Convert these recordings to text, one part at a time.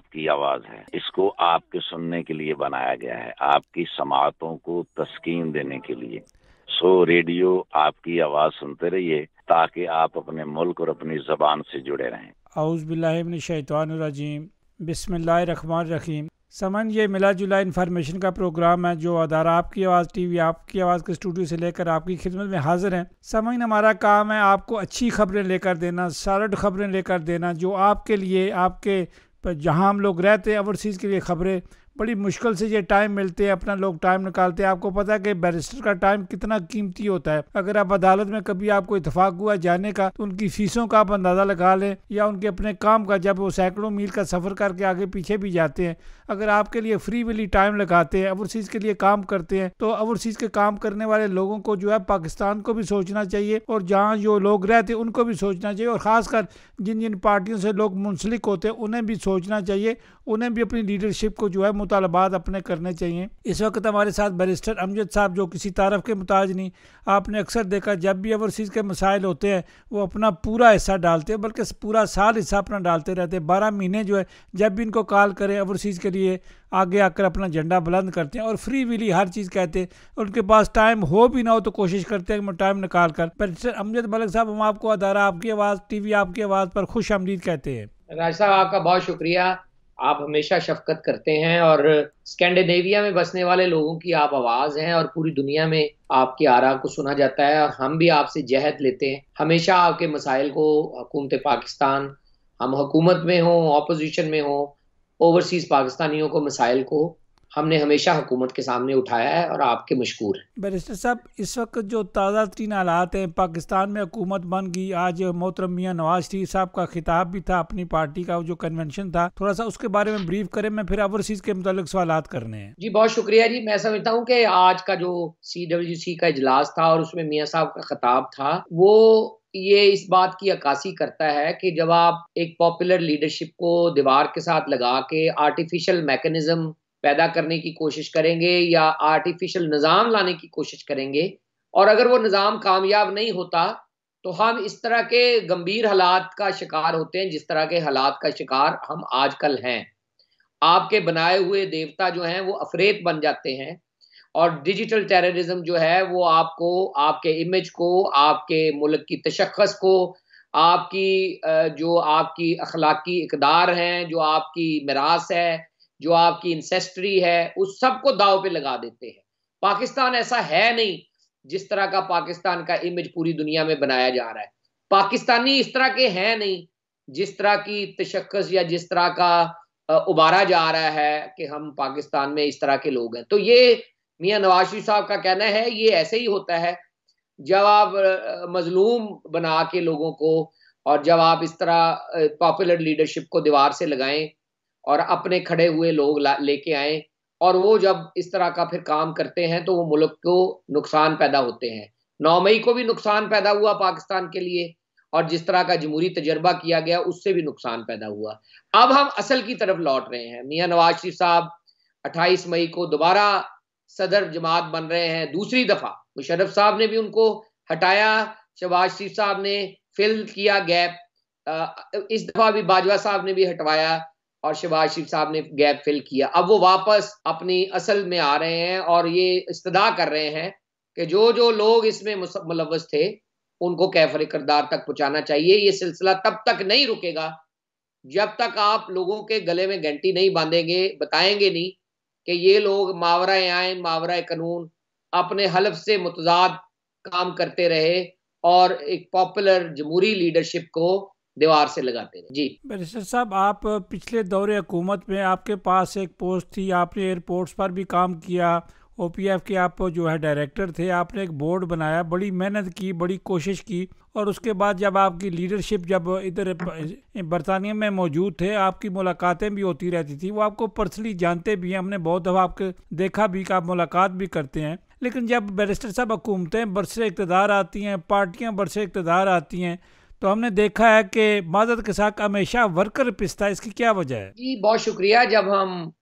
आपकी आवाज है। इसको आपके सुनने के लिए बनाया गया है, आपकी समाअतों को तस्कीन देने के लिए। सो रेडियो आपकी आवाज सुनते रहिए ताकि आप अपने मुल्क और अपनी जबान से जुड़े रहें। औज़ु बिल्लाहि मिनश शैतानिर रजीम, बिस्मिल्लाहिर रहमानिर रहीम। समन ये मिला जुला इन्फॉर्मेशन का प्रोग्राम है जो अदारा आपकी आवाज़ टीवी आपकी आवाज़ के स्टूडियो से लेकर आपकी खिदमत में हाजिर हैं। समन हमारा काम है आपको अच्छी खबरें लेकर देना, सॉलिड खबरें लेकर देना जो आपके लिए, आपके जहां हम लोग रहते हैं ओवरसीज़ के लिए खबरें बड़ी मुश्किल से ये टाइम मिलते हैं, अपना लोग टाइम निकालते हैं। आपको पता है कि बैरिस्टर का टाइम कितना कीमती होता है। अगर आप अदालत में कभी आपको इतफाक हुआ जाने का तो उनकी फीसों का आप अंदाज़ा लगा लें, या उनके अपने काम का, जब वो सैकड़ों मील का सफ़र करके आगे पीछे भी जाते हैं, अगर आपके लिए फ्री विली टाइम लगाते हैं, ओवरसीज़ के लिए काम करते हैं, तो ओवरसीज़ के काम करने वाले लोगों को जो है पाकिस्तान को भी सोचना चाहिए और जहाँ जो लोग रहते हैं उनको भी सोचना चाहिए, और ख़ासकर जिन जिन पार्टियों से लोग मुंसलिक होते हैं उन्हें भी सोचना चाहिए, उन्हें भी अपनी लीडरशिप को जो है मुतालबात अपने करने चाहिए। इस वक्त हमारे साथ बैरिस्टर अमजद साहब जो किसी तारफ़ के मुताज नहीं। आपने अक्सर देखा जब भी ओवरसीज़ के मसाइल होते हैं वो अपना पूरा हिस्सा डालते हैं, बल्कि पूरा साल हिस्सा अपना डालते रहते हैं। 12 महीने जो है जब भी इनको कॉल करें ओवरसीज़ के लिए आगे आकर अपना झंडा बुलंद करते हैं और फ्री विली हर चीज़ कहते हैं। उनके पास टाइम हो भी ना हो तो कोशिश करते हैं कि टाइम निकाल कर। बैरिस्टर अमजद मलिक साहब, हम आपको अदारा आपकी आवाज़ टीवी आपकी आवाज़ पर खुश आमदीद कहते हैं। राज साहब, आपका बहुत शुक्रिया। आप हमेशा शफकत करते हैं और स्कैंडिनेविया में बसने वाले लोगों की आप आवाज़ हैं और पूरी दुनिया में आपकी आरा को सुना जाता है। और हम भी आपसे जहद लेते हैं हमेशा आपके मसाइल को, हुकूमत पाकिस्तान, हम हुकूमत में हों, ऑपोजिशन में हों, ओवरसीज़ पाकिस्तानियों को मसाइल को हमने हमेशा हुकूमत के सामने उठाया है और आपके मशकूर हैं। बैरिस्टर साहब, इस वक्त जो ताज़ा तरीन हालात हैं, पाकिस्तान में हुकूमत बन गई। आज मोहतरम मियां नवाज शरीफ साहब का खिताब भी था, अपनी पार्टी का जो कन्वेंशन था, थोड़ा सा उसके बारे में ब्रीफ करें। मैं फिर ओवरसीज़ के मुतालिक सवालात करने हैं। जी बहुत शुक्रिया जी। मैं समझता हूँ कि आज का जो CWC का इजलास था और उसमें मियां साहब का खिताब था, वो ये इस बात की अक्कासी करता है कि जब आप एक पॉपुलर लीडरशिप को दीवार के साथ लगा के आर्टिफिशियल मैकेनिज्म पैदा करने की कोशिश करेंगे या आर्टिफिशियल निज़ाम लाने की कोशिश करेंगे, और अगर वो निज़ाम कामयाब नहीं होता तो हम इस तरह के गंभीर हालात का शिकार होते हैं जिस तरह के हालात का शिकार हम आजकल हैं। आपके बनाए हुए देवता जो हैं वो अफरेत बन जाते हैं, और डिजिटल टेररिज्म जो है वो आपको, आपके इमेज को, आपके मुल्क की तशख्खुस को, आपकी जो आपकी अखलाकी इक़दार हैं, जो आपकी मिरास है, जो आपकी इंसेस्ट्री है, उस सब को दाव पे लगा देते हैं। पाकिस्तान ऐसा है नहीं जिस तरह का पाकिस्तान का इमेज पूरी दुनिया में बनाया जा रहा है। पाकिस्तानी इस तरह के हैं नहीं जिस तरह की तशख्खुस या जिस तरह का उबारा जा रहा है कि हम पाकिस्तान में इस तरह के लोग हैं। तो ये मियां नवाज शरीफ साहब का कहना है, ये ऐसे ही होता है जब आप मजलूम बना के लोगों को, और जब आप इस तरह पॉपुलर लीडरशिप को दीवार से लगाएं और अपने खड़े हुए लोग लेके आए, और वो जब इस तरह का फिर काम करते हैं तो वो मुल्क को नुकसान पैदा होते हैं। 9 मई को भी नुकसान पैदा हुआ पाकिस्तान के लिए, और जिस तरह का जमहूरी तजर्बा किया गया उससे भी नुकसान पैदा हुआ। अब हम असल की तरफ लौट रहे हैं। मियां नवाज शरीफ साहब 28 मई को दोबारा सदर जमात बन रहे हैं दूसरी दफा। मुशर्रफ साहब ने भी उनको हटाया, शहबाज शरीफ साहब ने फिल किया गैप, इस दफा भी बाजवा साहब ने भी हटवाया और शहबाज शरीफ साहब ने गैप फिल किया। अब वो वापस अपनी असल में आ रहे हैं और ये इस्तदा कर रहे हैं कि जो जो लोग इसमें मुलव्वस थे उनको कैफर किरदार तक पहुंचाना चाहिए। ये सिलसिला तब तक नहीं रुकेगा जब तक आप लोगों के गले में घंटी नहीं बांधेंगे, बताएंगे नहीं कि ये लोग मावरा आइन मावरा कानून अपने हलफ से मुतजाद काम करते रहे और एक पॉपुलर जमहूरी लीडरशिप को दीवार से लगाते रहे। जी बैरिस्टर साहब, आप पिछले दौरे हुकूमत में आपके पास एक पोस्ट थी, आपने एयरपोर्ट्स पर भी काम किया, OPF के आप जो है डायरेक्टर थे, आपने एक बोर्ड बनाया, बड़ी मेहनत की, बड़ी कोशिश की, और उसके बाद जब आपकी लीडरशिप जब इधर बरतानिया में मौजूद थे, आपकी मुलाकातें भी होती रहती थी, वो आपको पर्सनली जानते भी हैं, हमने बहुत दफ़ा आपके देखा भी कि आप मुलाकात भी करते हैं। लेकिन जब बैरिस्टर साहब हुकूमतें बरसे इक़्तिदार आती हैं, पार्टियाँ बरसे इक़्तिदार आती हैं, तो हमने देखा है कि माज़रत के साथ हमेशा वर्कर पिसता है। इसकी क्या वजह है? जी बहुत शुक्रिया। जब हम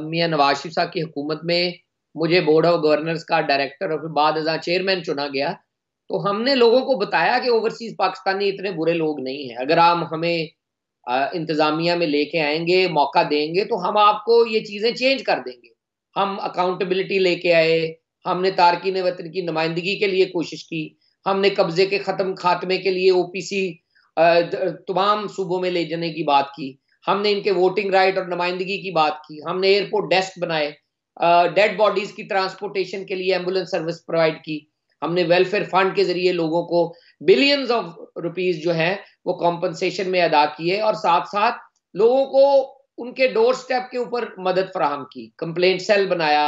मियां नवाज शरीफ साहब की हुकूमत में मुझे बोर्ड ऑफ गवर्नर्स का डायरेक्टर और फिर बाद चेयरमैन चुना गया, तो हमने लोगों को बताया कि ओवरसीज पाकिस्तानी इतने बुरे लोग नहीं हैं। अगर आप हमें इंतजामिया में लेके आएंगे, मौका देंगे, तो हम आपको ये चीजें चेंज कर देंगे। हम अकाउंटेबिलिटी लेके आए, हमने तारकीन वतन की नुमाइंदगी के लिए कोशिश की, हमने कब्जे के खात्मे के लिए ओपीसी तमाम सूबों में ले जाने की बात की, हमने इनके वोटिंग राइट और नुमाइंदगी की बात की, हमने एयरपोर्ट डेस्क बनाए, डेड बॉडीज की ट्रांसपोर्टेशन के लिए एम्बुलेंस सर्विस प्रोवाइड की, हमने वेलफेयर फंड के जरिए लोगों को बिलियंस ऑफ रुपीस जो है वो कॉम्पनसेशन में अदा किए, और साथ साथ लोगों को उनके डोर स्टेप के ऊपर मदद फराहम की, कंप्लेंट सेल बनाया,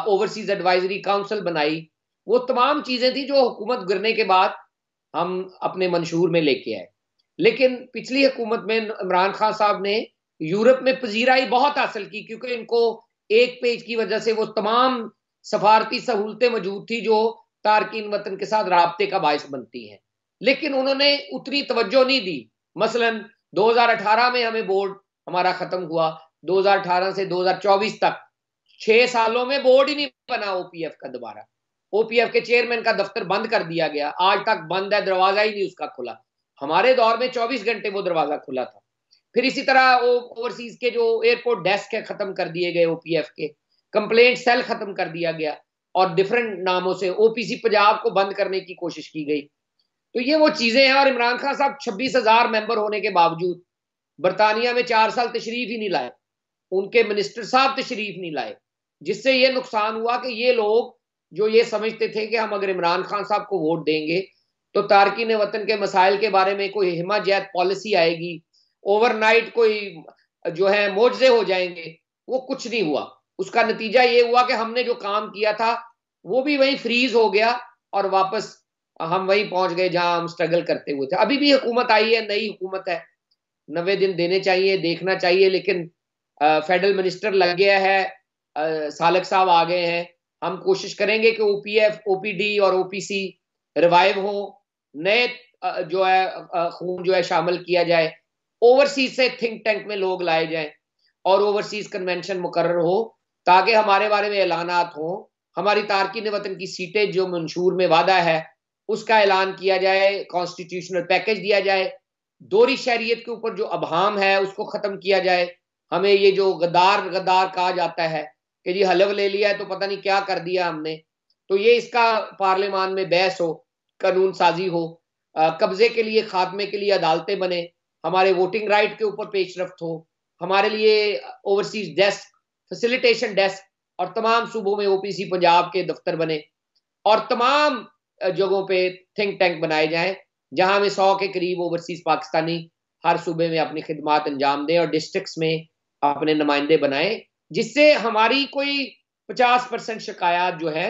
ओवरसीज एडवाइजरी काउंसिल बनाई। वो तमाम चीजें थी जो हुकूमत गिरने के बाद हम अपने मंशूर में लेके आए। लेकिन पिछली हुकूमत में इमरान खान साहब ने यूरोप में पजीराई बहुत हासिल की, क्योंकि इनको एक पेज की वजह से वो तमाम सफारती सहूलतें मौजूद थी जो तारकीन वतन के साथ राब्ते का बायस बनती हैं, लेकिन उन्होंने उतनी तवज्जो नहीं दी। मसलन 2018 में हमें बोर्ड हमारा खत्म हुआ, 2018 से 2024 तक 6 सालों में बोर्ड ही नहीं बना ओपीएफ का। दोबारा ओपीएफ के चेयरमैन का दफ्तर बंद कर दिया गया, आज तक बंद है, दरवाजा ही नहीं उसका खुला। हमारे दौर में 24 घंटे वो दरवाजा खुला था। फिर इसी तरह ओवरसीज के जो एयरपोर्ट डेस्क है खत्म कर दिए गए ओपीएफ के, कंप्लेंट सेल खत्म कर दिया गया, और डिफरेंट नामों से ओपीसी पंजाब को बंद करने की कोशिश की गई। तो ये वो चीजें हैं। और इमरान खान साहब 26,000 मेंबर होने के बावजूद बरतानिया में 4 साल तशरीफ ही नहीं लाए, उनके मिनिस्टर साहब तशरीफ नहीं लाए, जिससे ये नुकसान हुआ कि ये लोग जो ये समझते थे कि हम अगर इमरान खान साहब को वोट देंगे तो तारकीन वतन के मसाइल के बारे में कोई हिमायत पॉलिसी आएगी, ओवरनाइट कोई जो है मोजे हो जाएंगे, वो कुछ नहीं हुआ। उसका नतीजा ये हुआ कि हमने जो काम किया था वो भी वहीं फ्रीज हो गया, और वापस हम वहीं पहुंच गए जहां हम स्ट्रगल करते हुए थे। अभी भी हुकूमत आई है, नई हुकूमत है, 90 दिन देने चाहिए, देखना चाहिए, लेकिन फेडरल मिनिस्टर लग गया है, सालक साहब आ गए हैं। हम कोशिश करेंगे कि ओपीएफ, ओपीडी और ओपीसी रिवाइव हो, नए जो है खून जो है शामिल किया जाए, ओवरसीज से थिंक टैंक में लोग लाए जाएं, और ओवरसीज कन्वेंशन मुकर्रर हो, ताकि हमारे बारे में ऐलानात हो, हमारी तारकीन वतन की सीटें जो मंशूर में वादा है उसका ऐलान किया जाए, कॉन्स्टिट्यूशनल पैकेज दिया जाए, दोहरी शहरियत के ऊपर जो अभाम है उसको खत्म किया जाए। हमें ये जो गद्दार गद्दार कहा जाता है कि जी हलफ ले लिया है तो पता नहीं क्या कर दिया हमने, तो ये इसका पार्लियामान में बहस हो, कानून साजी हो, कब्जे के लिए खात्मे के लिए अदालतें बने, हमारे वोटिंग राइट के ऊपर पेशरफ्त हो, हमारे लिए ओवरसीज डेस्क, फैसिलिटेशन डेस्क, और तमाम सूबों में ओपीसी पंजाब के दफ्तर बने, और तमाम जगहों पे थिंक टैंक बनाए जाएं जहां में 100 के करीब ओवरसीज पाकिस्तानी हर सूबे में अपनी खिदमात अंजाम दें, और डिस्ट्रिक्ट्स में अपने नुमाइंदे बनाएं, जिससे हमारी कोई 50% शिकायत जो है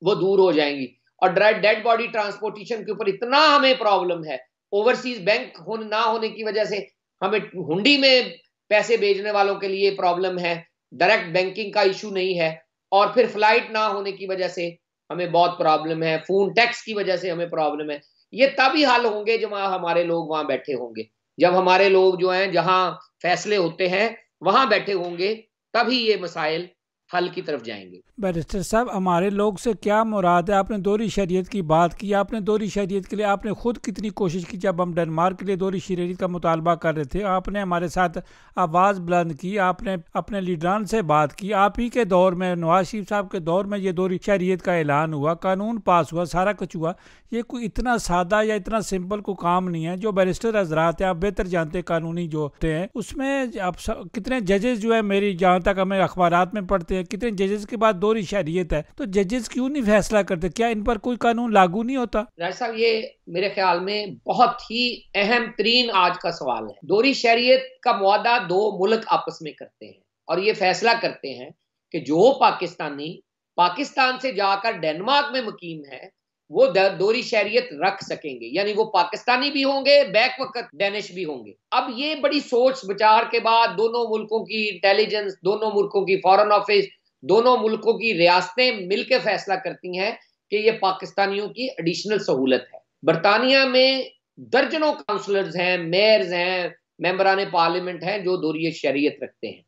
वो दूर हो जाएंगी। और डेड बॉडी ट्रांसपोर्टेशन के ऊपर इतना हमें प्रॉब्लम है, ओवरसीज बैंक ना होने की वजह से हमें हुंडी में पैसे भेजने वालों के लिए प्रॉब्लम है, डायरेक्ट बैंकिंग का इशू नहीं है, और फिर फ्लाइट ना होने की वजह से हमें बहुत प्रॉब्लम है, फोन टैक्स की वजह से हमें प्रॉब्लम है। ये तभी हल होंगे जब हमारे लोग वहां बैठे होंगे, जब हमारे लोग जो हैं जहां फैसले होते हैं वहां बैठे होंगे, तभी ये मसाइल हल की तरफ जाएंगे। बैरिस्टर साहब, हमारे लोग से क्या मुराद है? आपने दोहरी शरीयत की बात की, आपने दोहरी शरीयत के लिए आपने खुद कितनी कोशिश की। जब हम डेनमार्क के लिए दोहरी शरीयत का मुतालबा कर रहे थे, आपने हमारे साथ आवाज़ बुलंद की, आपने अपने लीडरान से बात की। आप ही के दौर में, नवाज शरीफ साहब के दौर में ये दोहरी शरीयत का ऐलान हुआ, कानून पास हुआ, सारा कुछ हुआ। ये कोई इतना सादा या इतना सिंपल को काम नहीं है। जो बैरिस्टर हजरात हैं, आप बेहतर जानते, कानूनी जो होते हैं उसमें आप कितने जजेस जो है, मेरी जहाँ तक हमें अखबारात में पढ़ते हैं, कितने जजेस के बाद दोहरी शरीयत है, तो जजेस क्यों नहीं फैसला करते? क्या इन पर कोई कानून लागू नहीं होता? राज साहब, ये मेरे ख्याल में बहुत ही अहम तरीन आज का सवाल है। दोहरी शरीयत का मुआहदा 2 मुल्क आपस में करते हैं, और ये फैसला करते हैं कि जो पाकिस्तानी पाकिस्तान से जाकर डेनमार्क में मुकीम है वो दोहरी शरीयत रख सकेंगे, यानी वो पाकिस्तानी भी होंगे, बैक वक्त डेनिश भी होंगे। अब ये बड़ी सोच विचार के बाद दोनों मुल्कों की इंटेलिजेंस, दोनों मुल्कों की फॉरेन ऑफिस, दोनों मुल्कों की रियासतें मिलकर फैसला करती हैं कि ये पाकिस्तानियों की एडिशनल सहूलत है। बरतानिया में दर्जनों काउंसलर्स हैं, मेयर्स हैं, मेंबरान पार्लियामेंट हैं जो दोहरी शरीयत रखते हैं।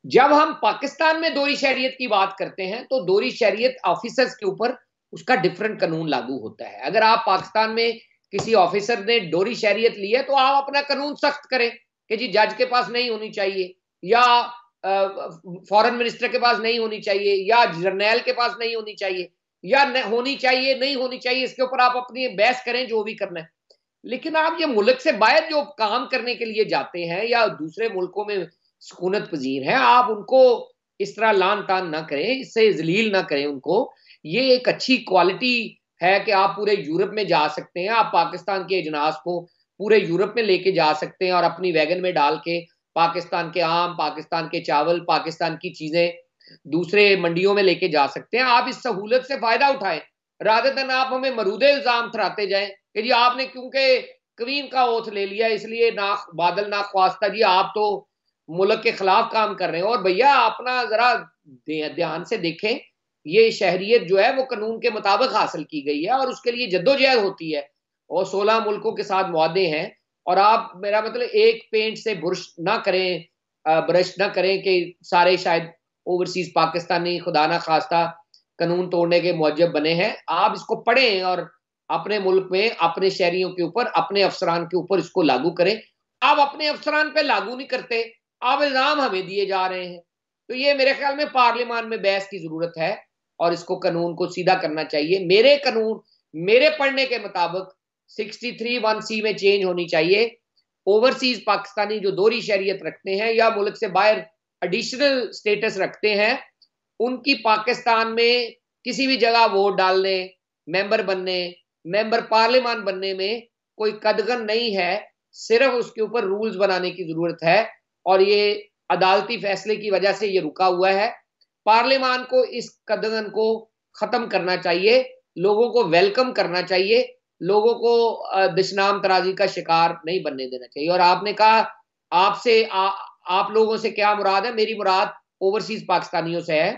जब हम पाकिस्तान में दोहरी शरीयत की बात करते हैं तो दोहरी शरीयत ऑफिसर्स के ऊपर उसका डिफरेंट कानून लागू होता है। अगर आप पाकिस्तान में किसी ऑफिसर ने दोहरी शरीयत ली है तो आप अपना कानून सख्त करें, कि जी जज के पास नहीं होनी चाहिए, या फॉरेन मिनिस्टर के पास नहीं होनी चाहिए, या जर्नैल के पास नहीं होनी चाहिए, या होनी चाहिए नहीं होनी चाहिए, इसके ऊपर आप अपनी बहस करें जो भी करना है। लेकिन आप ये मुल्क से बाहर जो काम करने के लिए जाते हैं या दूसरे मुल्कों में सुकूनत पजीर हैं, आप उनको इस तरह लान तान ना करें, इससे जलील ना करें उनको। ये एक अच्छी क्वालिटी है कि आप पूरे यूरोप में जा सकते हैं, आप पाकिस्तान के अजनास को पूरे यूरोप में लेके जा सकते हैं और अपनी वैगन में डाल के पाकिस्तान के आम, पाकिस्तान के चावल, पाकिस्तान की चीजें दूसरे मंडियों में लेके जा सकते हैं। आप इस सहूलत से फायदा उठाएं, रादर देन आप हमें मरूदे इल्जाम थराते जाएं कि जी आपने क्योंकि क्वीन का ओथ ले लिया इसलिए ना बादल ना ख्वास्ता जी आप तो मुल्क के खिलाफ काम कर रहे हैं। और भैया अपना जरा ध्यान से देखें, ये शहरियत जो है वो कानून के मुताबिक हासिल की गई है और उसके लिए जद्दोजहद होती है और 16 मुल्कों के साथ मुआहदे हैं। और आप, मेरा मतलब, एक पेंट से ब्रश ना करें कि सारे शायद ओवरसीज पाकिस्तानी खुदा ना खास्ता कानून तोड़ने के मुअज्जब बने हैं। आप इसको पढ़ें और अपने मुल्क में अपने शहरियों के ऊपर, अपने अफसरान के ऊपर इसको लागू करें। आप अपने अफसरान पे लागू नहीं करते, आप इल्जाम हमें दिए जा रहे हैं। तो ये मेरे ख्याल में पार्लियामान में बहस की जरूरत है और इसको कानून को सीधा करना चाहिए। मेरे कानून, मेरे पढ़ने के मुताबिक 63(1)(c) में चेंज होनी चाहिए। ओवरसीज पाकिस्तानी जो दोहरी शहरियत रखते हैं या मुल्क से बाहर एडिशनल स्टेटस रखते हैं, उनकी पाकिस्तान में किसी भी जगह वोट डालने, मेंबर बनने, मेंबर पार्लियामान बनने में कोई कदगन नहीं है। सिर्फ उसके ऊपर रूल्स बनाने की जरूरत है और ये अदालती फैसले की वजह से ये रुका हुआ है। पार्लियामान को इस कदगन को खत्म करना चाहिए, लोगों को वेलकम करना चाहिए, लोगों को दुश्मन तराजी का शिकार नहीं बनने देना चाहिए। और आपने कहा आपसे आप लोगों से क्या मुराद है? मेरी मुराद ओवरसीज पाकिस्तानियों से है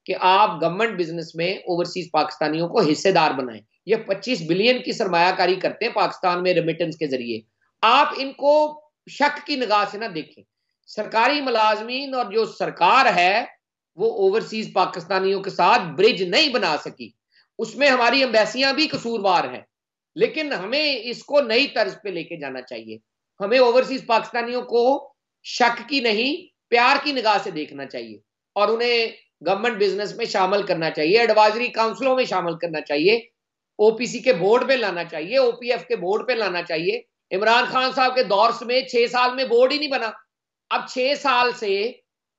कि आप गवर्नमेंट बिजनेस में ओवरसीज पाकिस्तानियों को हिस्सेदार बनाएं। ये 25 बिलियन की सरमायाकारी करते हैं पाकिस्तान में रेमिटेंस के जरिए। आप इनको शक की निगाह से ना देखें। सरकारी मुलाजमीन और जो सरकार है वो ओवरसीज पाकिस्तानियों के साथ ब्रिज नहीं बना सकी, उसमें हमारी एम्बेसियां भी कसूरवार हैं। लेकिन हमें इसको नई तर्ज पे लेके जाना चाहिए। हमें ओवरसीज पाकिस्तानियों को शक की नहीं, प्यार की निगाह से देखना चाहिए और उन्हें गवर्नमेंट बिजनेस में शामिल करना चाहिए, एडवाइजरी काउंसिलों में शामिल करना चाहिए, ओपीसी के बोर्ड पे लाना चाहिए, ओपीएफ के बोर्ड पे लाना चाहिए। इमरान खान साहब के दौर में 6 साल में बोर्ड ही नहीं बना। अब 6 साल से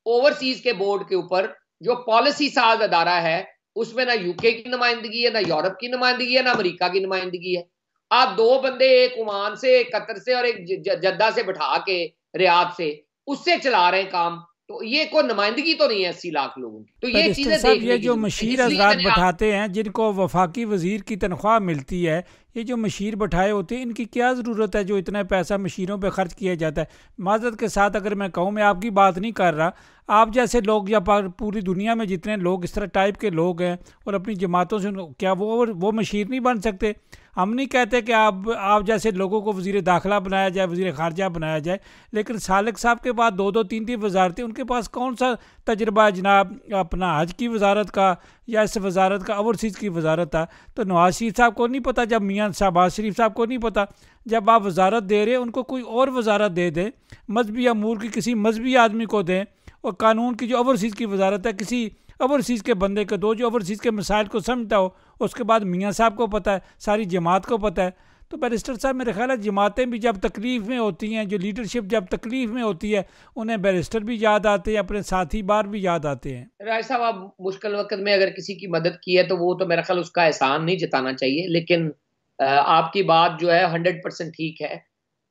ओवरसीज के बोर्ड के ऊपर जो पॉलिसी साज अदारा है उसमें ना यूके की नुमाइंदगी है, ना यूरोप की नुमाइंदगी है, ना अमेरिका की नुमाइंदगी है। आप 2 बंदे, एक ओमान से, एक कतर से और एक जद्दा से बिठा के, रियाद से, उससे चला रहे हैं काम। तो ये कोई नुमाइंदगी तो नहीं है 80 लाख लोगों की। तो ये चीजें देखने ये जो मशीर हजरात बैठाते हैं जिनको वफाकी वजीर की तनख्वाह मिलती है, ये जो मशीर बैठाए होते हैं, इनकी क्या ज़रूरत है जो इतना पैसा मशीरों पे खर्च किया जाता है? माजरत के साथ अगर मैं कहूँ, मैं आपकी बात नहीं कर रहा, आप जैसे लोग या पूरी दुनिया में जितने लोग इस तरह टाइप के लोग हैं और अपनी जमातों से, क्या वो मशीर नहीं बन सकते? हम नहीं कहते कि आप जैसे लोगों को वज़ीर दाखिला बनाया जाए, वज़ीर ख़ारजा बनाया जाए, लेकिन सालिक साहब के बाद 2-2, 3-3 वजारतें, उनके पास कौन सा तजर्बा है जनाब अपना हज की वजारत का या इस वजारत का, ओवरसीज़ की वजारत था? तो नवाज शरीफ साहब को नहीं पता, जब मियाँ शहबाज शरीफ साहब को नहीं पता, जब आप वजारत दे रहे हैं उनको कोई और वजारत दे दें, मजहबी अमूर की किसी मजहबी आदमी को दें, और कानून की जो ओवरसीज़ की वजारत है किसी ओवरसीज़ के बंदे को दो जो ओवरसीज़ के मसाइल को समझता हो। उसके बाद मियाँ साहब को पता है, सारी जमात को पता है। तो बैरिस्टर साहब, मेरे ख्याल है जमातें भी जब तकलीफ़ में होती हैं, जो लीडरशिप जब तकलीफ़ में होती है, उन्हें बैरिस्टर भी याद आते हैं, अपने साथी बार भी याद आते हैं। राय साहब, आप मुश्किल वक्त में अगर किसी की मदद की है तो वो तो मेरा ख्याल उसका एहसान नहीं जताना चाहिए। लेकिन आपकी बात जो है 100% ठीक है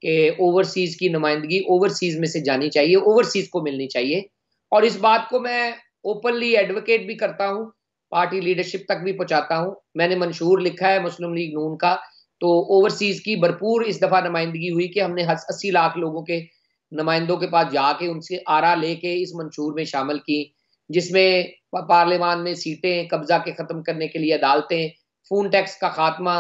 कि ओवरसीज़ की नुमाइंदगी ओवरसीज़ में से जानी चाहिए, ओवरसीज़ को मिलनी चाहिए। और इस बात को मैं ओपनली एडवोकेट भी करता हूं, पार्टी लीडरशिप तक भी पहुंचाता हूं। मैंने मंशूर लिखा है मुस्लिम लीग नून का, तो ओवरसीज की भरपूर इस दफा नुमाइंदगी हुई कि हमने 80 लाख लोगों के नुमाइंदों के पास जाके उनसे आरा लेके इस मंशूर में शामिल की, जिसमें पार्लियामान में सीटें, कब्जा के खत्म करने के लिए अदालतें, फोन टैक्स का खात्मा,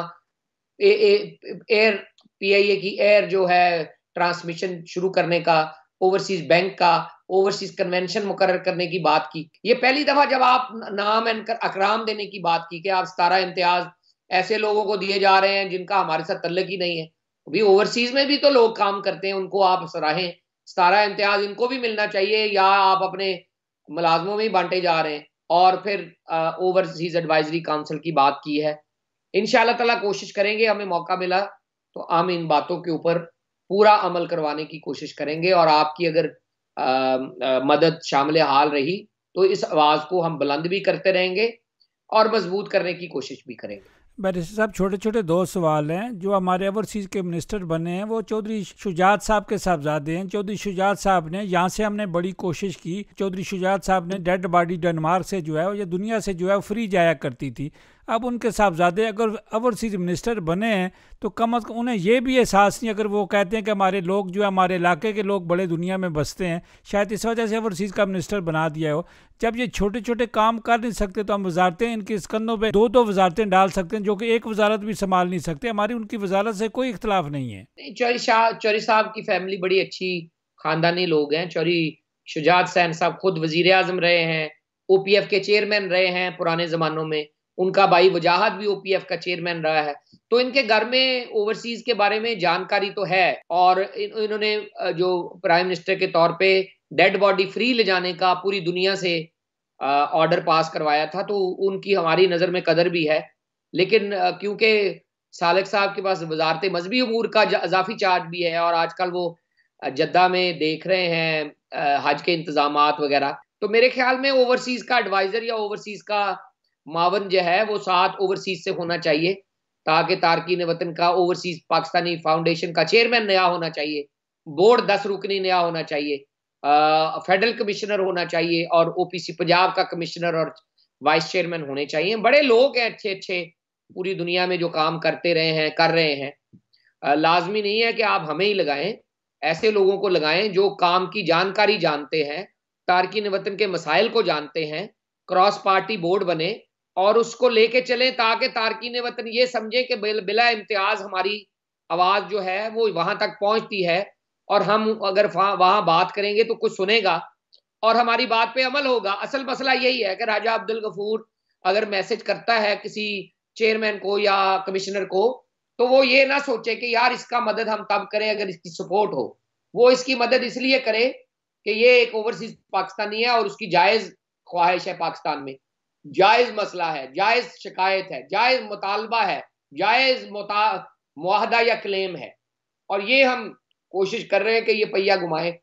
एयर PIA की एयर जो है ट्रांसमिशन शुरू करने का, ओवरसीज बैंक का, ओवरसीज कन्वेंशन मुकर्रर करने की बात की। ये पहली दफा जब आप नाम अकराम देने की बात की कि आप 17 इम्तियाज ऐसे लोगों को दिए जा रहे हैं जिनका हमारे साथ तल्लुक ही नहीं है। अभी ओवरसीज में भी तो लोग काम करते हैं, उनको आप सराहें। 17 इम्तियाज इनको भी मिलना चाहिए, या आप अपने मुलाजमों में ही बांटे जा रहे हैं? और फिर ओवरसीज एडवाइजरी काउंसिल की बात की है। इंशाल्लाह ताला कोशिश करेंगे, हमें मौका मिला तो हम इन बातों के ऊपर पूरा अमल करवाने की कोशिश करेंगे, और आपकी अगर मदद शामिल हाल रही तो इस आवाज को हम बुलंद भी करते रहेंगे और मजबूत करने की कोशिश भी करेंगे। बैरिस्टर साहब, छोटे छोटे दो सवाल हैं। जो हमारे ओवरसीज़ के मिनिस्टर बने हैं वो चौधरी शुजात साहब के साहबजादे हैं। चौधरी शुजात साहब ने, यहाँ से हमने बड़ी कोशिश की, चौधरी शुजात साहब ने डेड बॉडी डेनमार्क से जो है या दुनिया से जो है फ्री जाया करती थी। अब उनके साहबजादे अगर ओवरसीज़ मिनिस्टर बने हैं तो कम अज़ कम उन्हें ये भी एहसास नहीं, अगर वो कहते हैं कि हमारे लोग जो है, हमारे इलाके के लोग बड़े दुनिया में बसते हैं, शायद इस वजह से ओवरसीज़ का मिनिस्टर बना दिया हो। जब ये छोटे छोटे काम कर नहीं सकते तो हम वजारतें इनके कंधों पे दो दो वजारतें डाल सकते हैं, जो कि एक वजारत भी संभाल नहीं सकते। हमारी उनकी वजारत से कोई इख्तलाफ नहीं है। चौधरी साहब की फैमिली बड़ी अच्छी खानदानी लोग हैं। चौधरी शुजात सैन साहब खुद वजीर आजम रहे हैं, ओपीएफ के चेयरमैन रहे हैं पुराने जमानों में। उनका भाई वजाहत भी ओपीएफ का चेयरमैन रहा है। तो इनके घर में ओवरसीज के बारे में जानकारी तो है, और इन्होंने जो प्राइम मिनिस्टर के तौर पे डेड बॉडी फ्री ले जाने का पूरी दुनिया से ऑर्डर पास करवाया था, तो उनकी हमारी नजर में कदर भी है। लेकिन क्योंकि सालेक साहब के पास वजारत मजहबी अमूर का इजाफी चार्ज भी है, और आजकल वो जद्दा में देख रहे हैं हज के इंतजामात वगैरह, तो मेरे ख्याल में ओवरसीज का एडवाइजर या ओवरसीज का मावन जो है वो साथ ओवरसीज से होना चाहिए, ताकि तारकीन वतन का ओवरसीज पाकिस्तानी फाउंडेशन का चेयरमैन नया होना चाहिए, बोर्ड 10 रुकनी नया होना चाहिए, फेडरल कमिश्नर होना चाहिए, और ओपीसी पंजाब का कमिश्नर और वाइस चेयरमैन होने चाहिए। बड़े लोग हैं अच्छे अच्छे पूरी दुनिया में जो काम करते रहे हैं, कर रहे हैं। लाजमी नहीं है कि आप हमें ही लगाएं, ऐसे लोगों को लगाएं जो काम की जानकारी जानते हैं, तारकीन वतन के मसाइल को जानते हैं, क्रॉस पार्टी बोर्ड बने और उसको लेके चलें, ताकि तारकीन वतन ये समझे कि बिला इम्तियाज हमारी आवाज जो है वो वहां तक पहुंचती है, और हम अगर वहां बात करेंगे तो कुछ सुनेगा और हमारी बात पे अमल होगा। असल मसला यही है कि राजा अब्दुल गफूर अगर मैसेज करता है किसी चेयरमैन को या कमिश्नर को, तो वो ये ना सोचे कि यार इसका मदद हम तब करें अगर इसकी सपोर्ट हो। वो इसकी मदद इसलिए करे कि ये एक ओवरसीज पाकिस्तानी है और उसकी जायज ख्वाहिश है, पाकिस्तान में जायज मसला है, जायज शिकायत है, जायज मुतालबा है, जायज मुआहदा या क्लेम है, और ये हम कोशिश कर रहे हैं कि ये पहिया घुमाए।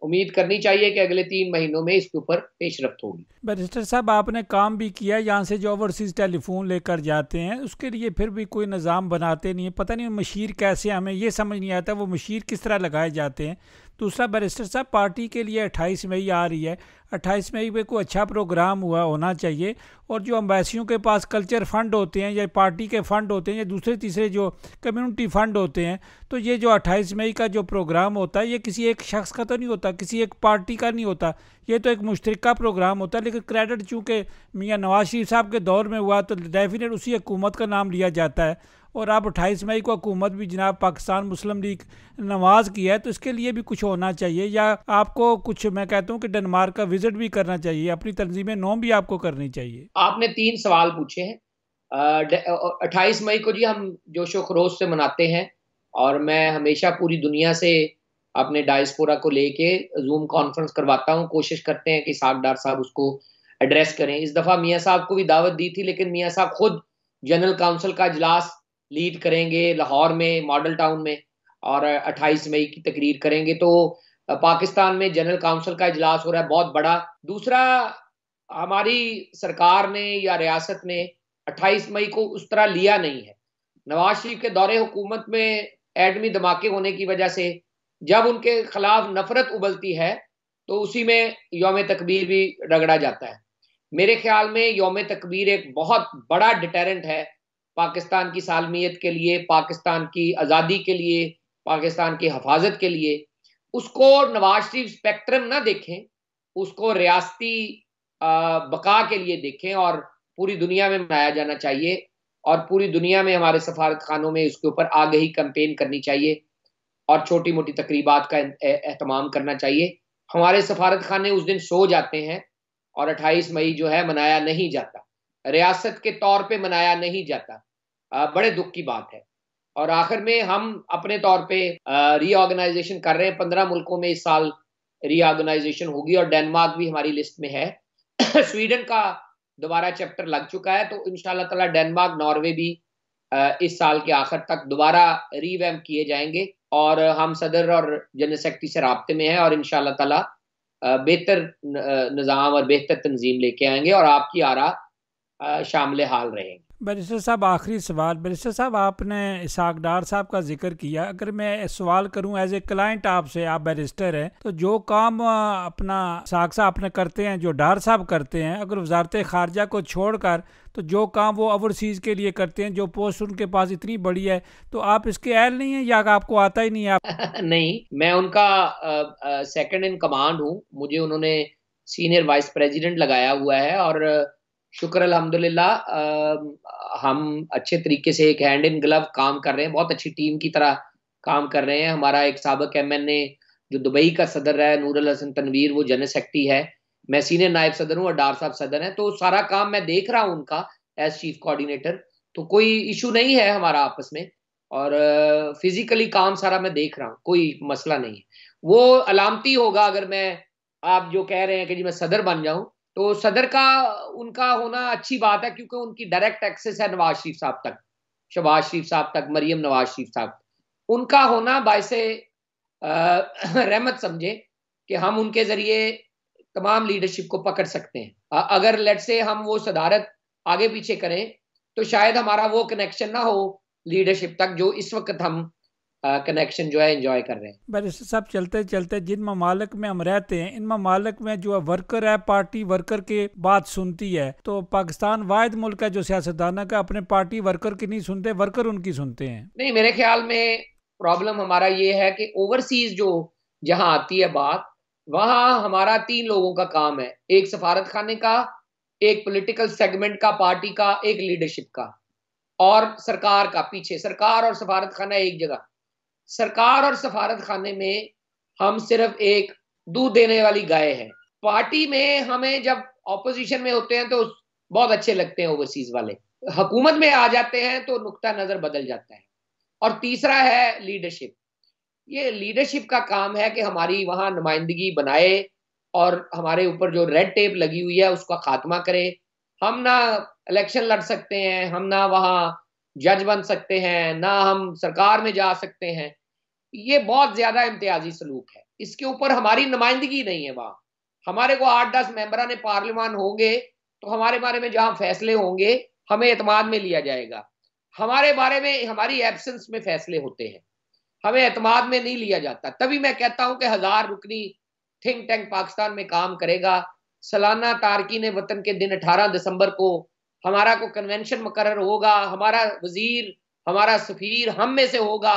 उम्मीद करनी चाहिए कि अगले 3 महीनों में इसके ऊपर पेशरफ्त होगी। बैरिस्टर साहब, आपने काम भी किया, यहाँ से जो ओवरसीज़ टेलीफोन लेकर जाते हैं उसके लिए फिर भी कोई निज़ाम बनाते नहीं है। पता नहीं मशीर कैसे, हमें ये समझ नहीं आता वो मशीर किस तरह लगाए जाते हैं। दूसरा बैरिस्टर साहब, पार्टी के लिए 28 मई आ रही है, 28 मई पे कोई अच्छा प्रोग्राम होना चाहिए, और जो अम्बेसियों के पास कल्चर फ़ंड होते हैं या पार्टी के फ़ंड होते हैं या दूसरे तीसरे जो कम्युनिटी फ़ंड होते हैं, तो ये जो 28 मई का जो प्रोग्राम होता है ये किसी एक शख्स का तो नहीं होता, किसी एक पार्टी का नहीं होता, ये तो एक मुश्तरका प्रोग्राम होता है। लेकिन क्रेडिट चूँकि मियाँ नवाज शरीफ साहब के दौर में हुआ तो डेफिनेट उसी हुकूमत का नाम लिया जाता है, और अब 28 मई को हुकूमत भी जनाब पाकिस्तान मुस्लिम लीग नवाज की है, तो इसके लिए भी कुछ होना चाहिए, या आपको कुछ, मैं कहता हूँ कि डेनमार्क का विजिट भी करना चाहिए, अपनी तंजीमें नौ भी आपको करनी चाहिए। आपने 3 सवाल पूछे हैं। 28 मई को जी हम जोशो खरोश से मनाते हैं, और मैं हमेशा पूरी दुनिया से अपने डायस्पोरा को लेके जूम कॉन्फ्रेंस करवाता हूँ। कोशिश करते हैं कि सागडार साहब उसको एड्रेस करें। इस दफ़ा मियाँ साहब को भी दावत दी थी, लेकिन मियाँ साहब खुद जनरल काउंसिल का इजलास लीड करेंगे लाहौर में, मॉडल टाउन में, और 28 मई की तकरीर करेंगे। तो पाकिस्तान में जनरल काउंसिल का इजलास हो रहा है बहुत बड़ा। दूसरा, हमारी सरकार ने या रियासत ने 28 मई को उस तरह लिया नहीं है। नवाज शरीफ के दौरे हुकूमत में एडमी धमाके होने की वजह से जब उनके खिलाफ नफरत उबलती है तो उसी में यौम तकबीर भी रगड़ा जाता है। मेरे ख्याल में यौम तकबीर एक बहुत बड़ा डिटेरेंट है पाकिस्तान की सालमियत के लिए, पाकिस्तान की आज़ादी के लिए, पाकिस्तान की हफाजत के लिए। उसको नवाज शरीफ स्पेक्ट्रम ना देखें, उसको रियासती बका के लिए देखें, और पूरी दुनिया में मनाया जाना चाहिए, और पूरी दुनिया में हमारे सफारत खानों में उसके ऊपर आगही कैंपेन करनी चाहिए, और छोटी मोटी तकरीबात का एहतमाम करना चाहिए। हमारे सफारत खाने उस दिन सो जाते हैं, और 28 मई जो है मनाया नहीं जाता, रियासत के तौर पे मनाया नहीं जाता। बड़े दुख की बात है। और आखिर में हम अपने तौर पे रीऑर्गेनाइजेशन कर रहे हैं। 15 मुल्कों में इस साल रीऑर्गेनाइजेशन होगी और डेनमार्क भी हमारी लिस्ट में है। स्वीडन का दोबारा चैप्टर लग चुका है, तो इंशाल्लाह ताला डेनमार्क, नॉर्वे भी इस साल के आखिर तक दोबारा रीवैम्प किए जाएंगे और हम सदर और जनरल सेक्रेटरी से राब्ते में हैं और इंशाल्लाह ताला बेहतर निज़ाम और बेहतर तंजीम लेके आएंगे और आपकी आरा शामिल हाल रहेंगे। बैरिस्टर साहब, आखिरी सवाल। बैरिस्टर साहब, आपने इसहाक डार साहब का जिक्र किया, अगर मैं सवाल करूं एज ए क्लाइंट आपसे, आप बैरिस्टर हैं, तो जो काम अपना इसहाक साहब अपने करते हैं, जो डार साहब करते हैं, अगर वजारत खारजा को छोड़कर तो जो काम वो ओवरसीज़ के लिए करते हैं, जो पोस्ट उनके पास इतनी बड़ी है, तो आप इसके अहल नहीं हैं या आपको आता ही नहीं है? आप नहीं, मैं उनका सेकंड इन कमांड हूँ। मुझे उन्होंने सीनियर वाइस प्रेसिडेंट लगाया हुआ है और शुक्र अल्हम्दुलिल्लाह हम अच्छे तरीके से एक हैंड इन ग्लव काम कर रहे हैं, बहुत अच्छी टीम की तरह काम कर रहे हैं। हमारा एक साबिक MNA जो दुबई का सदर है, नूरुल हसन तनवीर, वो जनरल सेक्रेटरी है, मैं सीनियर नायब सदर हूँ और डार साहब सदर हैं, तो सारा काम मैं देख रहा हूँ उनका एज चीफ कोऑर्डिनेटर। तो कोई इशू नहीं है हमारा आपस में और फिजिकली काम सारा मैं देख रहा हूँ, कोई मसला नहीं है। वो अलामती होगा अगर मैं, आप जो कह रहे हैं कि जी मैं सदर बन जाऊं, तो सदर का उनका होना अच्छी बात है क्योंकि उनकी डायरेक्ट एक्सेस है नवाज शरीफ साहब तक, शहबाज शरीफ साहब तक, मरियम नवाज शरीफ साहब। उनका होना बायसे रहमत समझे कि हम उनके जरिए तमाम लीडरशिप को पकड़ सकते हैं। अगर लेट से हम वो सदारत आगे पीछे करें तो शायद हमारा वो कनेक्शन ना हो लीडरशिप तक जो इस वक्त हम कनेक्शन जो है एंजॉय कर रहे हैं। बैरिस्टर साहब, चलते चलते जिन ममालिक में हम रहते हैं, इन ममालिक में जो वर्कर है, पार्टी वर्कर के बात सुनती है, तो पाकिस्तान वाहिद मुल्क है जो सियासतदाना का अपने पार्टी वर्कर की नहीं सुनते, वर्कर उनकी सुनते हैं। नहीं, मेरे ख्याल में प्रॉब्लम हमारा ये है कि ओवरसीज जो जहां आती है बात, वहां हमारा 3 लोगों का काम है, एक सफारत खाने का, एक पॉलिटिकल सेगमेंट का पार्टी का, एक लीडरशिप का और सरकार का। पीछे सरकार और सफारत खाना एक जगह। सरकार और सफारत खाने में हम सिर्फ एक दूध देने वाली गाय है। पार्टी में हमें जब ऑपोजिशन में होते हैं तो बहुत अच्छे लगते हैं ओवरसीज वाले, हुकूमत में आ जाते हैं तो नुक्ता नजर बदल जाता है। और तीसरा है लीडरशिप। ये लीडरशिप का काम है कि हमारी वहां नुमाइंदगी बनाए और हमारे ऊपर जो रेड टेप लगी हुई है उसका खात्मा करे। हम ना इलेक्शन लड़ सकते हैं, हम ना वहां जज बन सकते हैं, ना हम सरकार में जा सकते हैं। ये बहुत ज्यादा इम्तियाजी सलूक है, इसके ऊपर हमारी नुमाइंदगी नहीं है। वहां हमारे को 8-10 मेंबरान पार्लियामान होंगे तो हमारे बारे में जहां फैसले होंगे हमें एतमाद में लिया जाएगा। हमारे बारे में हमारी एब्सेंस में फैसले होते हैं, हमें एतमाद में नहीं लिया जाता। तभी मैं कहता हूं कि 1000 रुकनी थिंक टैंक पाकिस्तान में काम करेगा। सालाना तारकीन वतन के दिन 18 दिसंबर को हमारा को कन्वेंशन मुकर्रर होगा, हमारा वजीर, हमारा सफीर हम में से होगा,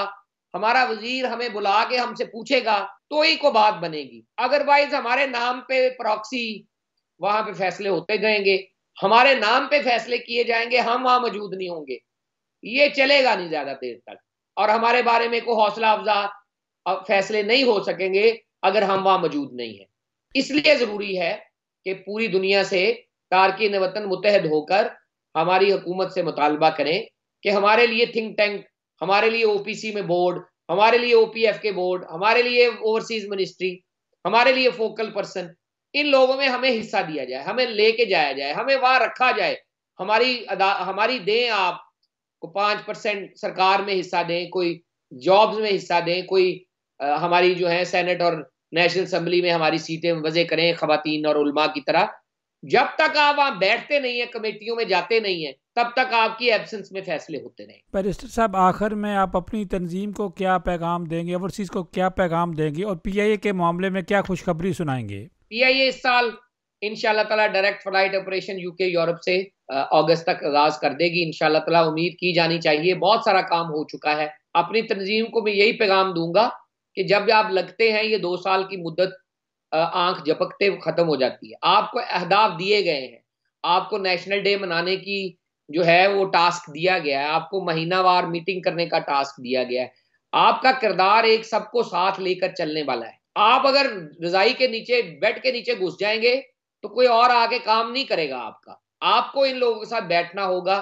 हमारा वजीर हमें बुला के हमसे पूछेगा तो ही को बात बनेगी। अदरवाइज हमारे नाम पे प्रॉक्सी वहां पे फैसले होते जाएंगे, हमारे नाम पे फैसले किए जाएंगे, हम वहां मौजूद नहीं होंगे, ये चलेगा नहीं ज्यादा देर तक। और हमारे बारे में कोई हौसला अफजा फैसले नहीं हो सकेंगे अगर हम वहां मौजूद नहीं है। इसलिए जरूरी है कि पूरी दुनिया से तारकीन वतन मुत्तहद होकर हमारी हुकूमत से मुतालबा करें कि हमारे लिए थिंक टैंक, हमारे लिए OPC में बोर्ड, हमारे लिए OPF के बोर्ड, हमारे लिए ओवरसीज मिनिस्ट्री, हमारे लिए फोकल पर्सन, इन लोगों में हमें हिस्सा दिया जाए, हमें लेके जाया जाए, हमें वहां रखा जाए। हमारी दें आप को 5% सरकार में हिस्सा दें, कोई जॉब्स में हिस्सा दें, कोई हमारी जो है सेनेट और नेशनल असेंबली में हमारी सीटें वज़े करें खवातीन और उलमा की तरह। जब तक आप वहां बैठते नहीं है, कमेटियों में जाते नहीं है, तब तक आपकी एब्सेंस में फैसले होते रहें। बैरिस्टर साहब, आखिर में आप अपनी तंजीम को क्या पैगाम देंगे, ओवरसीज को क्या पैगाम देंगे और PIA के मामले में क्या खुशखबरी सुनाएंगे? PIA इस साल इंशाल्लाह ताला direct flight operation UK Europe से अगस्त तक आगाज कर देगी। इंशाल्लाह ताला उम्मीद की जानी चाहिए, बहुत सारा काम हो चुका है। अपनी तंजीम को मैं यही पैगाम दूंगा कि जब आप लगते हैं, ये 2 साल की मुद्दत आंख झपकते खत्म हो जाती है। आपको अहदाफ दिए गए हैं, आपको नेशनल डे मनाने की जो है वो टास्क दिया गया है, आपको महीनावार मीटिंग करने का टास्क दिया गया है। आपका किरदार एक सबको साथ लेकर चलने वाला है। आप अगर रजाई के नीचे, बेड के नीचे घुस जाएंगे तो कोई और आके काम नहीं करेगा आपका। आपको इन लोगों के साथ बैठना होगा,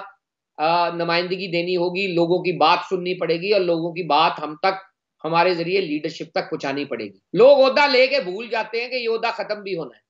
नुमाइंदगी देनी होगी, लोगों की बात सुननी पड़ेगी और लोगों की बात हम तक हमारे जरिए लीडरशिप तक पहुंचानी पड़ेगी। लोग ओहदा लेके भूल जाते हैं कि ये ओहदा खत्म भी होना है,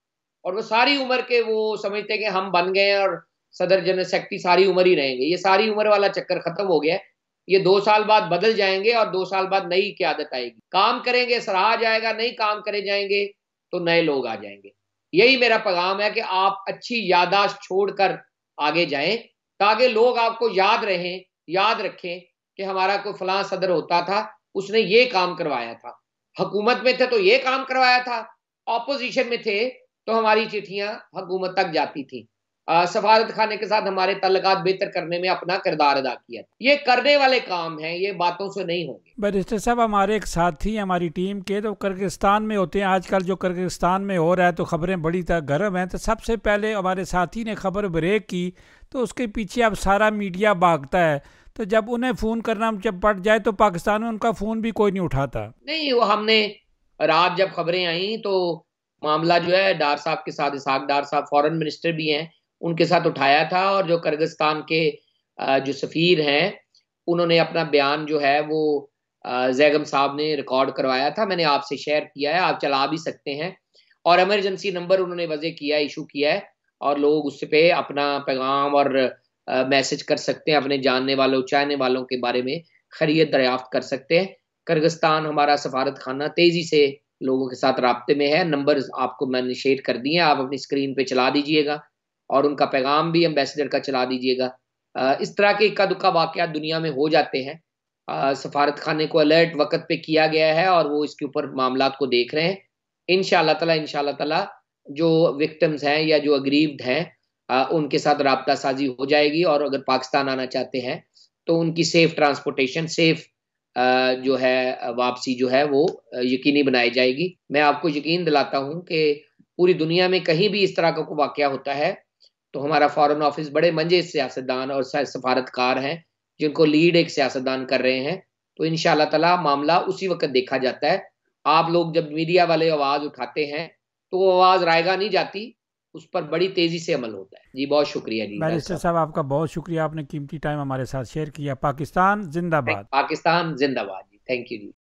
और वो सारी उम्र के वो समझते हैं कि हम बन गए और सदर जनरल सेक्रेटरी सारी उम्र ही रहेंगे। ये सारी उम्र वाला चक्कर खत्म हो गया है। ये 2 साल बाद बदल जाएंगे और 2 साल बाद नई क़यादत आएगी। काम करेंगे सराहा जाएगा, नहीं काम करे जाएंगे तो नए लोग आ जाएंगे। यही मेरा पैगाम है कि आप अच्छी याददाश्त छोड़कर आगे जाएं, ताकि लोग आपको याद रहें, याद रखें कि हमारा कोई फलां सदर होता था, उसने ये काम करवाया था। हुकूमत में थे तो ये काम करवाया था, ऑपोजिशन में थे तो हमारी चिट्ठियां हुकूमत तक जाती थी। सफारत खाने के साथ हमारे तल्लुकात बेहतर करने में अपना किरदार अदा किया। ये करने वाले काम हैं, ये बातों से नहीं होंगे। बैरिस्टर साहब, हमारे एक साथी हैं हमारी टीम के, तो किर्गिस्तान में होते हैं आजकल। जो किर्गिस्तान में हो रहा है तो खबरें बड़ी गर्म हैं। तो सबसे पहले हमारे साथी ने खबर ब्रेक की तो उसके पीछे अब सारा मीडिया भागता है। तो जब उन्हें फ़ोन करना जब पड़ जाए तो पाकिस्तान में उनका फ़ोन भी कोई नहीं उठाता। नहीं, वो हमने रात जब खबरें आई तो मामला जो है डार साहब के साथ, इसहाक डार साहब फॉरेन मिनिस्टर भी हैं, उनके साथ उठाया था। और जो किर्गिस्तान के जो सफ़ीर हैं उन्होंने अपना बयान जो है वो जैगम साहब ने रिकॉर्ड करवाया था। मैंने आपसे शेयर किया है, आप चला भी सकते हैं। और इमरजेंसी नंबर उन्होंने वजह किया है, इशू किया है, और लोग उस पे अपना पैगाम और मैसेज कर सकते हैं, अपने जानने वालों चाहने वालों के बारे में खैरियत दरियाफ्त कर सकते हैं। किर्गिस्तान हमारा सफारत खाना तेज़ी से लोगों के साथ राब्ते में है। नंबर आपको मैंने शेयर कर दिए हैं, आप अपनी स्क्रीन पे चला दीजिएगा और उनका पैगाम भी एम्बेसडर का चला दीजिएगा। इस तरह के इक्का दुक्का वाक़यात दुनिया में हो जाते हैं। सफारत खाने को अलर्ट वक्त पे किया गया है और वो इसके ऊपर मामलात को देख रहे हैं। इंशाअल्लाह ताला जो विक्टिम्स हैं या जो अग्रीव्ड हैं उनके साथ राब्ता साजी हो जाएगी, और अगर पाकिस्तान आना चाहते हैं तो उनकी सेफ ट्रांसपोर्टेशन, सेफ जो है वापसी जो है वो यकीनी बनाई जाएगी। मैं आपको यकीन दिलाता हूँ कि पूरी दुनिया में कहीं भी इस तरह का कोई वाक़या होता है तो हमारा फॉरेन ऑफिस बड़े मंजे सियासतदान और सफारतकार हैं जिनको लीड एक सियासतदान कर रहे हैं। तो इंशाअल्लाह ताला मामला उसी वक्त देखा जाता है। आप लोग जब मीडिया वाले आवाज़ उठाते हैं तो वो आवाज़ रायगा नहीं जाती, उस पर बड़ी तेज़ी से अमल होता है। जी बहुत शुक्रिया जी बैरिस्टर साहब, आपका बहुत शुक्रिया, आपने कीमती टाइम हमारे साथ शेयर किया। पाकिस्तान जिंदाबाद। पाकिस्तान जिंदाबाद जी, थैंक यू जी।